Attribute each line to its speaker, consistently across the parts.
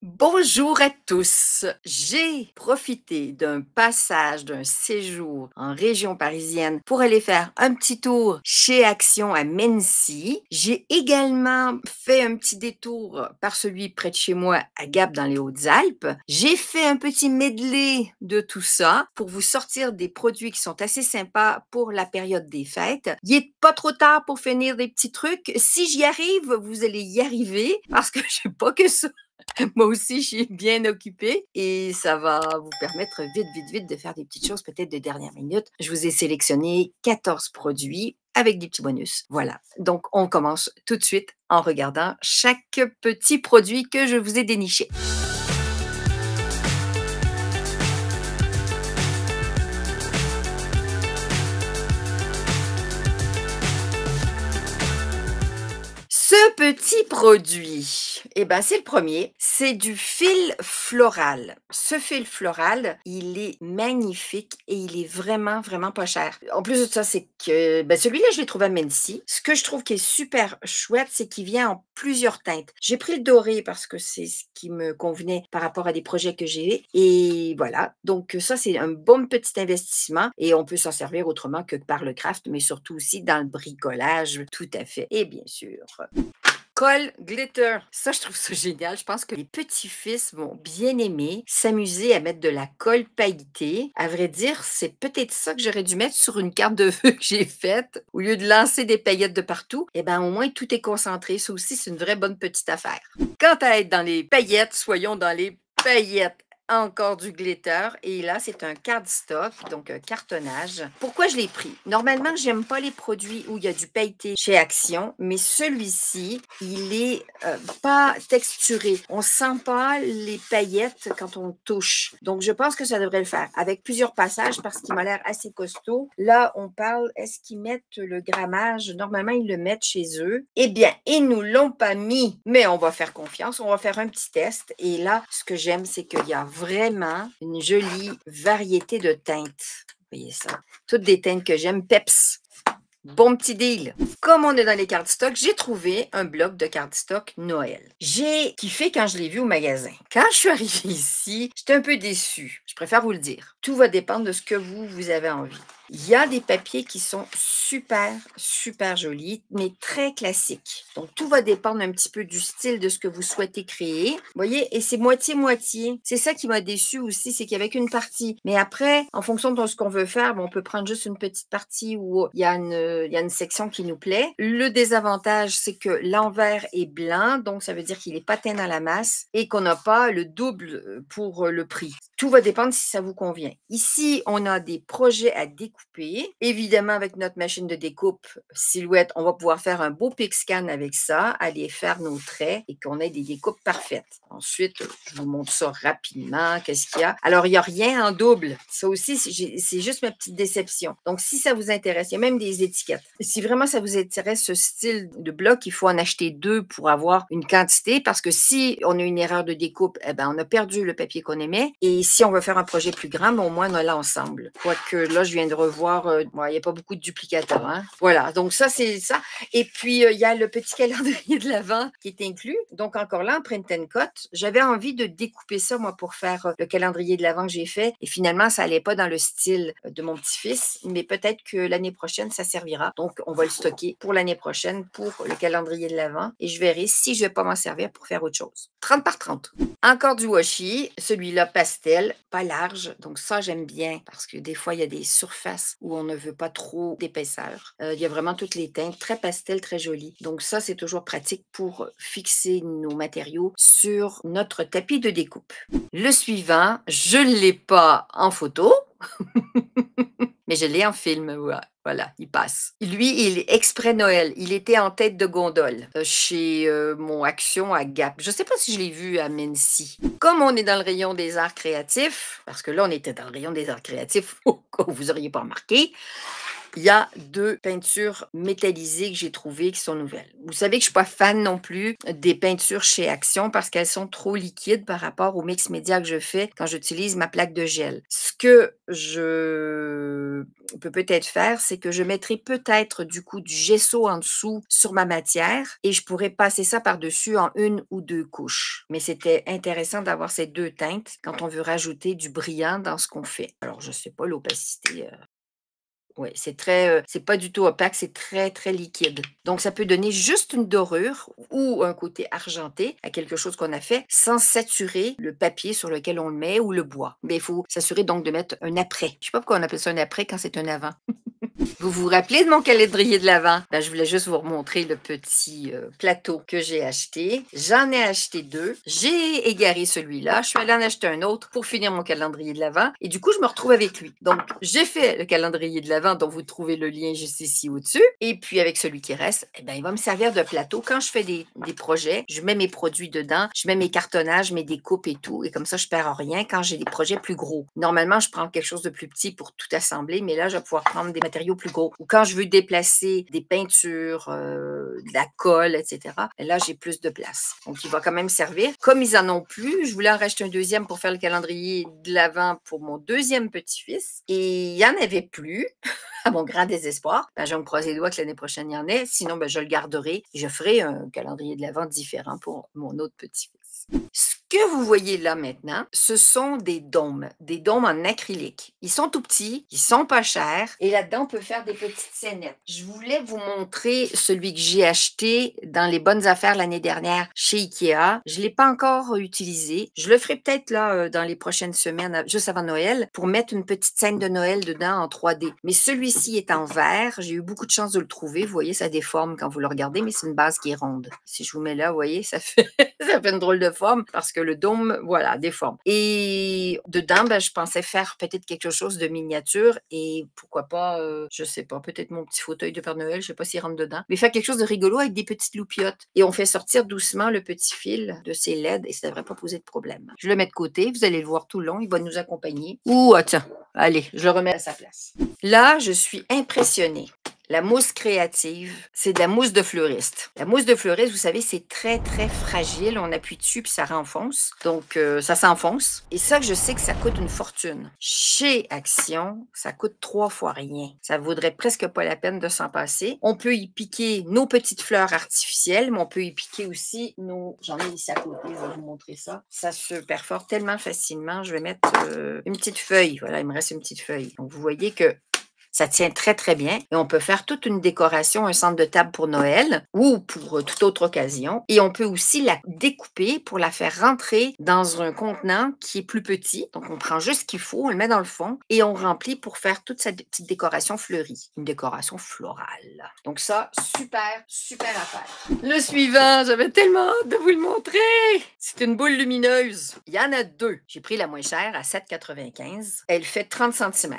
Speaker 1: Bonjour à tous. J'ai profité d'un passage d'un séjour en région parisienne pour aller faire un petit tour chez Action à Mency. J'ai également fait un petit détour par celui près de chez moi à Gap dans les Hautes-Alpes. J'ai fait un petit medley de tout ça pour vous sortir des produits qui sont assez sympas pour la période des fêtes. Il n'est pas trop tard pour finir des petits trucs. Si j'y arrive, vous allez y arriver parce que je sais pas que ça. Moi aussi, je suis bien occupée et ça va vous permettre vite, vite, vite de faire des petites choses peut-être de dernière minute. Je vous ai sélectionné 14 produits avec des petits bonus. Voilà. Donc, on commence tout de suite en regardant chaque petit produit que je vous ai déniché. Ce petit produit, eh ben, c'est le premier, c'est du fil floral. Ce fil floral, il est magnifique et il est vraiment, vraiment pas cher. En plus de ça, c'est que ben, celui-là, je l'ai trouvé à Mency. Ce que je trouve qui est super chouette, c'est qu'il vient en plusieurs teintes. J'ai pris le doré parce que c'est ce qui me convenait par rapport à des projets que j'ai. Et voilà, donc ça, c'est un bon petit investissement et on peut s'en servir autrement que par le craft, mais surtout aussi dans le bricolage, tout à fait. Et bien sûr, colle glitter. Ça, je trouve ça génial. Je pense que les petits-fils vont bien aimer s'amuser à mettre de la colle pailletée. À vrai dire, c'est peut-être ça que j'aurais dû mettre sur une carte de vœux que j'ai faite. Au lieu de lancer des paillettes de partout, eh bien, au moins, tout est concentré. Ça aussi, c'est une vraie bonne petite affaire. Quant à être dans les paillettes, soyons dans les paillettes. Encore du glitter. Et là, c'est un cardstock, donc un cartonnage. Pourquoi je l'ai pris? Normalement, j'aime pas les produits où il y a du pailleté chez Action, mais celui-ci, il est pas texturé. On sent pas les paillettes quand on touche. Donc, je pense que ça devrait le faire. Avec plusieurs passages, parce qu'il m'a l'air assez costaud. Là, on parle, est-ce qu'ils mettent le grammage? Normalement, ils le mettent chez eux. Eh bien, ils nous l'ont pas mis, mais on va faire confiance. On va faire un petit test. Et là, ce que j'aime, c'est qu'il y a vraiment une jolie variété de teintes. Vous voyez ça? Toutes des teintes que j'aime. Peps. Bon petit deal. Comme on est dans les cardstocks, j'ai trouvé un bloc de cardstock Noël. J'ai kiffé quand je l'ai vu au magasin. Quand je suis arrivée ici, j'étais un peu déçue. Je préfère vous le dire. Tout va dépendre de ce que vous avez envie. Il y a des papiers qui sont super, super jolis, mais très classiques. Donc, tout va dépendre un petit peu du style de ce que vous souhaitez créer. Vous voyez, et c'est moitié-moitié. C'est ça qui m'a déçue aussi, c'est qu'avec une partie. Mais après, en fonction de ce qu'on veut faire, on peut prendre juste une petite partie où il y a une section qui nous plaît. Le désavantage, c'est que l'envers est blanc, donc ça veut dire qu'il n'est pas teint dans la masse et qu'on n'a pas le double pour le prix. Tout va dépendre si ça vous convient. Ici, on a des projets à découper. Évidemment, avec notre machine de découpe Silhouette, on va pouvoir faire un beau pick scan avec ça, aller faire nos traits et qu'on ait des découpes parfaites. Ensuite, je vous montre ça rapidement. Qu'est-ce qu'il y a? Alors, il n'y a rien en double. Ça aussi, c'est juste ma petite déception. Donc, si ça vous intéresse, il y a même des étiquettes. Si vraiment ça vous intéresse ce style de bloc, il faut en acheter 2 pour avoir une quantité parce que si on a une erreur de découpe, eh ben, on a perdu le papier qu'on aimait. Et si on veut faire un projet plus grand, au moins on a l'ensemble. Quoique là, je viens de revoir, il n'y a pas beaucoup de duplicateurs. Hein? Voilà, donc ça, c'est ça. Et puis, il y a le petit calendrier de l'Avent qui est inclus. Donc, encore là, en print and cut, j'avais envie de découper ça, moi, pour faire le calendrier de l'Avent que j'ai fait. Et finalement, ça n'allait pas dans le style de mon petit-fils, mais peut-être que l'année prochaine, ça servira. Donc, on va le stocker pour l'année prochaine pour le calendrier de l'Avent. Et je verrai si je ne vais pas m'en servir pour faire autre chose. 30 par 30. Encore du washi, celui-là pastel, pas large, donc ça j'aime bien parce que des fois il y a des surfaces où on ne veut pas trop d'épaisseur. Il y a vraiment toutes les teintes, très pastel, très joli. Donc ça c'est toujours pratique pour fixer nos matériaux sur notre tapis de découpe. Le suivant, je ne l'ai pas en photo, mais je l'ai en film, ouais. Voilà, il passe. Lui, il est exprès Noël. Il était en tête de gondole chez mon Action à Gap. Je ne sais pas si je l'ai vu à Mency. Comme on est dans le rayon des arts créatifs, parce que là, on était dans le rayon des arts créatifs, au cas où vous n'auriez pas remarqué, il y a 2 peintures métallisées que j'ai trouvées qui sont nouvelles. Vous savez que je ne suis pas fan non plus des peintures chez Action parce qu'elles sont trop liquides par rapport au mix média que je fais quand j'utilise ma plaque de gel. Ce que je peux peut-être faire, c'est que je mettrai peut-être du coup du gesso en dessous sur ma matière et je pourrais passer ça par-dessus en 1 ou 2 couches. Mais c'était intéressant d'avoir ces 2 teintes quand on veut rajouter du brillant dans ce qu'on fait. Alors je ne sais pas l'opacité, oui, c'est très, c'est pas du tout opaque, c'est très, très liquide. Donc ça peut donner juste une dorure ou un côté argenté à quelque chose qu'on a fait sans saturer le papier sur lequel on le met ou le bois. Mais il faut s'assurer donc de mettre un après. Je sais pas pourquoi on appelle ça un après quand c'est un avant. Vous vous rappelez de mon calendrier de l'Avent? Ben, je voulais juste vous remontrer le petit plateau que j'ai acheté. J'en ai acheté 2. J'ai égaré celui-là. Je suis allée en acheter un autre pour finir mon calendrier de l'Avent. Et du coup, je me retrouve avec lui. Donc, j'ai fait le calendrier de l'Avent dont vous trouvez le lien juste ici au-dessus. Et puis, avec celui qui reste, eh ben, il va me servir de plateau. Quand je fais des projets, je mets mes produits dedans, je mets mes cartonnages, mes découpes et tout. Et comme ça, je perds rien quand j'ai des projets plus gros. Normalement, je prends quelque chose de plus petit pour tout assembler, mais là, je vais pouvoir prendre des matériaux plus gros. Ou quand je veux déplacer des peintures, de la colle, etc., là, j'ai plus de place. Donc, il va quand même servir. Comme ils en ont plus, je voulais en racheter un deuxième pour faire le calendrier de l'Avent pour mon deuxième petit-fils. Et il n'y en avait plus. À mon grand désespoir, ben, je vais me croiser les doigts que l'année prochaine, il y en ait. Sinon, ben, je le garderai et je ferai un calendrier de l'Avent différent pour mon autre petit-fils. Ce que vous voyez là maintenant, ce sont des dômes en acrylique. Ils sont tout petits, ils sont pas chers et là-dedans, on peut faire des petites scénettes. Je voulais vous montrer celui que j'ai acheté dans les bonnes affaires l'année dernière chez Ikea. Je ne l'ai pas encore utilisé. Je le ferai peut-être là dans les prochaines semaines, juste avant Noël, pour mettre une petite scène de Noël dedans en 3D. Mais celui-ci est en verre. J'ai eu beaucoup de chance de le trouver. Vous voyez, ça déforme quand vous le regardez, mais c'est une base qui est ronde. Si je vous mets là, vous voyez, ça fait, ça fait une drôle de forme parce que le dôme, voilà, déforme. Et dedans, ben, je pensais faire peut-être quelque chose de miniature et pourquoi pas, je sais pas, peut-être mon petit fauteuil de Père Noël, je sais pas s'il rentre dedans, mais faire quelque chose de rigolo avec des petites loupiottes. Et on fait sortir doucement le petit fil de ces LED et ça devrait pas poser de problème. Je le mets de côté, vous allez le voir tout le long, il va nous accompagner. Ouh, tiens, allez, je le remets à sa place. Là, je suis impressionnée. La mousse créative, c'est de la mousse de fleuriste. La mousse de fleuriste, vous savez, c'est très, très fragile. On appuie dessus puis ça renfonce. Donc, ça s'enfonce. Et ça, je sais que ça coûte une fortune. Chez Action, ça coûte 3 fois rien. Ça vaudrait presque pas la peine de s'en passer. On peut y piquer nos petites fleurs artificielles, mais on peut y piquer aussi nos... J'en ai ici à côté, je vais vous montrer ça. Ça se perfore tellement facilement. Je vais mettre une petite feuille. Voilà, il me reste une petite feuille. Donc, vous voyez que ça tient très, très bien et on peut faire toute une décoration, un centre de table pour Noël ou pour toute autre occasion. Et on peut aussi la découper pour la faire rentrer dans un contenant qui est plus petit. Donc, on prend juste ce qu'il faut, on le met dans le fond et on remplit pour faire toute cette petite décoration fleurie, une décoration florale. Donc ça, super, super affaire. Le suivant, j'avais tellement hâte de vous le montrer. C'est une boule lumineuse. Il y en a 2. J'ai pris la moins chère à 7,95. Elle fait 30 cm.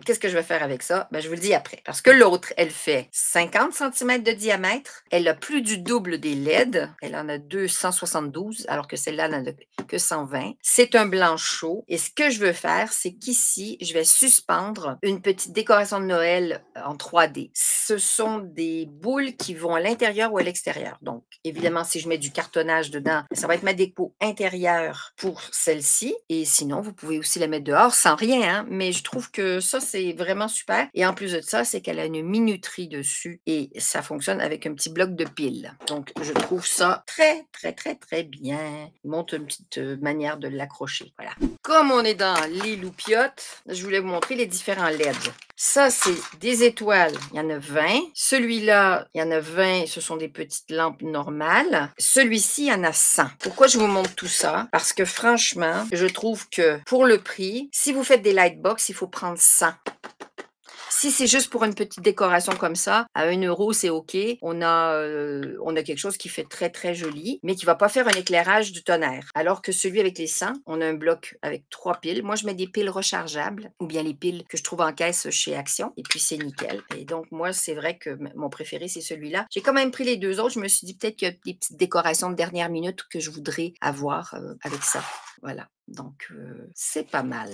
Speaker 1: Qu'est-ce que je vais faire avec ça? Ben, je vous le dis après. Parce que l'autre, elle fait 50 cm de diamètre. Elle a plus du double des LED. Elle en a 272, alors que celle-là n'en a que 120. C'est un blanc chaud. Et ce que je veux faire, c'est qu'ici, je vais suspendre une petite décoration de Noël en 3D. Ce sont des boules qui vont à l'intérieur ou à l'extérieur. Donc, évidemment, si je mets du cartonnage dedans, ça va être ma déco intérieure pour celle-ci. Et sinon, vous pouvez aussi la mettre dehors sans rien, hein? Mais je trouve que ça, c'est vraiment super. Et en plus de ça, c'est qu'elle a une minuterie dessus et ça fonctionne avec un petit bloc de pile. Donc, je trouve ça très, très, très, très bien. Il montre une petite manière de l'accrocher. Voilà. Comme on est dans les loupiottes, je voulais vous montrer les différents LED. Ça, c'est des étoiles. Il y en a 20. Celui-là, il y en a 20. Ce sont des petites lampes normales. Celui-ci, il y en a 100. Pourquoi je vous montre tout ça? Parce que franchement, je trouve que pour le prix, si vous faites des lightbox, il faut prendre 100. Si c'est juste pour une petite décoration comme ça, à 1 €, c'est OK. On a quelque chose qui fait très, très joli, mais qui ne va pas faire un éclairage du tonnerre. Alors que celui avec les 100, on a un bloc avec 3 piles. Moi, je mets des piles rechargeables ou bien les piles que je trouve en caisse chez Action. Et puis, c'est nickel. Et donc, moi, c'est vrai que mon préféré, c'est celui-là. J'ai quand même pris les 2 autres. Je me suis dit peut-être qu'il y a des petites décorations de dernière minute que je voudrais avoir avec ça. Voilà, donc c'est pas mal.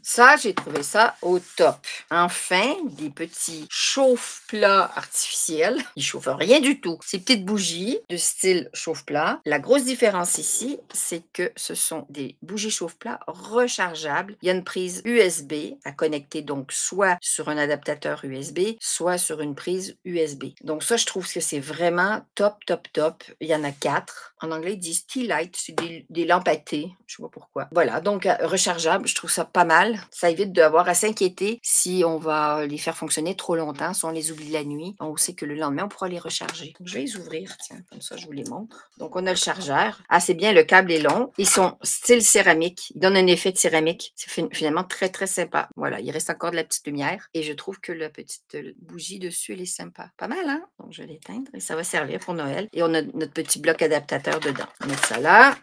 Speaker 1: Ça, j'ai trouvé ça au top. Enfin, des petits chauffe-plats artificiels. Ils chauffent rien du tout. Ces petites bougies de style chauffe-plat. La grosse différence ici, c'est que ce sont des bougies chauffe-plat rechargeables. Il y a une prise USB à connecter donc soit sur un adaptateur USB, soit sur une prise USB. Donc ça, je trouve que c'est vraiment top, top, top. Il y en a 4. En anglais, ils disent Tea Light, c'est des lampes à thé. Je sais pas pourquoi. Voilà, donc rechargeable, je trouve ça pas mal. Ça évite d'avoir à s'inquiéter si on va les faire fonctionner trop longtemps, si on les oublie la nuit. On sait que le lendemain, on pourra les recharger. Donc, je vais les ouvrir, tiens, comme ça, je vous les montre. Donc, on a le chargeur. Ah, c'est bien, le câble est long. Ils sont style céramique. Ils donnent un effet de céramique. C'est finalement très, très sympa. Voilà, il reste encore de la petite lumière. Et je trouve que la petite bougie dessus, elle est sympa. Pas mal, hein? Donc, je vais l'éteindre et ça va servir pour Noël. Et on a notre petit bloc adaptateur dedans. On va mettre ça là.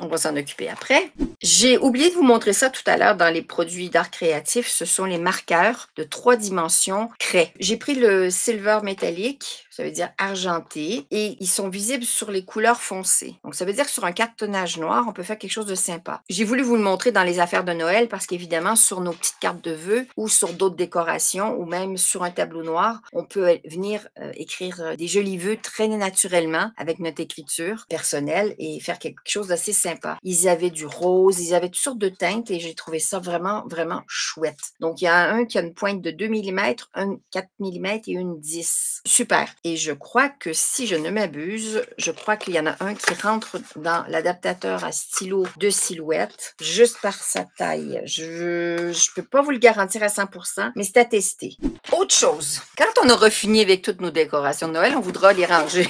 Speaker 1: On va s'en occuper après. J'ai oublié de vous montrer ça tout à l'heure dans les produits d'art créatif. Ce sont les marqueurs de 3 dimensions craie. J'ai pris le silver métallique, ça veut dire argenté, et ils sont visibles sur les couleurs foncées. Donc, ça veut dire que sur un cartonnage noir, on peut faire quelque chose de sympa. J'ai voulu vous le montrer dans les affaires de Noël parce qu'évidemment, sur nos petites cartes de vœux ou sur d'autres décorations ou même sur un tableau noir, on peut venir écrire des jolis vœux très naturellement avec notre écriture personnelle et faire quelque chose d'assez sympa. Ils avaient du rose, ils avaient toutes sortes de teintes et j'ai trouvé ça vraiment, vraiment chouette. Donc, il y a un qui a une pointe de 2 mm, un 4 mm et une 10. Super. Et je crois que si je ne m'abuse, je crois qu'il y en a un qui rentre dans l'adaptateur à stylo de Silhouette juste par sa taille. Je ne peux pas vous le garantir à 100%, mais c'est à tester. Autre chose, quand on aura fini avec toutes nos décorations de Noël, on voudra les ranger.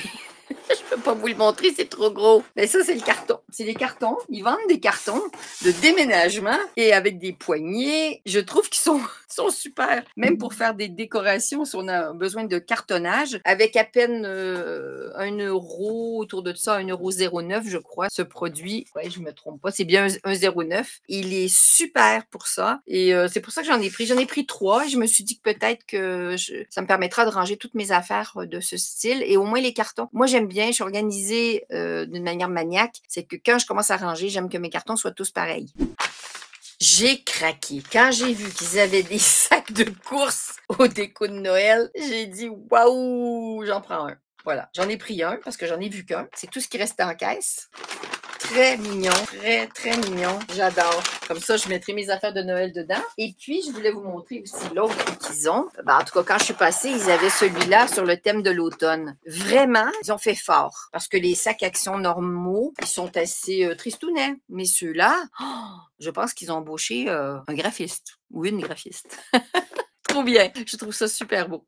Speaker 1: Je ne peux pas vous le montrer, c'est trop gros. Mais ça, c'est le carton. C'est des cartons. Ils vendent des cartons de déménagement et avec des poignées. Je trouve qu'ils sont super. Même pour faire des décorations, si on a besoin de cartonnage, avec à peine 1 € autour de ça, 1,09 €, je crois, ce produit. Ouais, je ne me trompe pas. C'est bien 1,09 €. Il est super pour ça. Et c'est pour ça que j'en ai pris. J'en ai pris 3. Je me suis dit que peut-être que ça me permettra de ranger toutes mes affaires de ce style et au moins les cartons. Moi, j'aime bien, je suis organisée d'une manière maniaque. C'est que quand je commence à ranger, j'aime que mes cartons soient tous pareils. J'ai craqué. Quand j'ai vu qu'ils avaient des sacs de course au déco de Noël, j'ai dit waouh, j'en prends un. Voilà, j'en ai pris un parce que j'en ai vu qu'un. C'est tout ce qui restait en caisse. Très mignon, très, très mignon. J'adore. Comme ça, je mettrai mes affaires de Noël dedans. Et puis, je voulais vous montrer aussi l'autre qu'ils ont. Ben, en tout cas, quand je suis passée, ils avaient celui-là sur le thème de l'automne. Vraiment, ils ont fait fort. Parce que les sacs Action normaux, ils sont assez tristounets. Mais ceux-là, je pense qu'ils ont embauché un graphiste ou une graphiste. Trop bien. Je trouve ça super beau.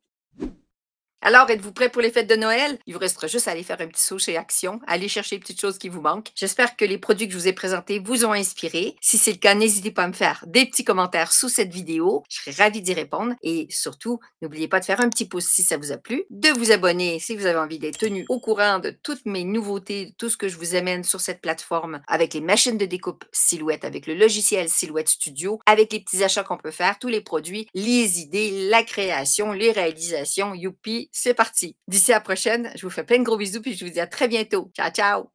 Speaker 1: Alors, êtes-vous prêts pour les fêtes de Noël? Il vous restera juste à aller faire un petit saut chez Action, aller chercher les petites choses qui vous manquent. J'espère que les produits que je vous ai présentés vous ont inspiré. Si c'est le cas, n'hésitez pas à me faire des petits commentaires sous cette vidéo. Je serai ravie d'y répondre. Et surtout, n'oubliez pas de faire un petit pouce si ça vous a plu, de vous abonner si vous avez envie d'être tenu au courant de toutes mes nouveautés, tout ce que je vous amène sur cette plateforme avec les machines de découpe Silhouette, avec le logiciel Silhouette Studio, avec les petits achats qu'on peut faire, tous les produits, les idées, la création, les réalisations. Youpi! C'est parti. D'ici à la prochaine, je vous fais plein de gros bisous puis je vous dis à très bientôt. Ciao, ciao!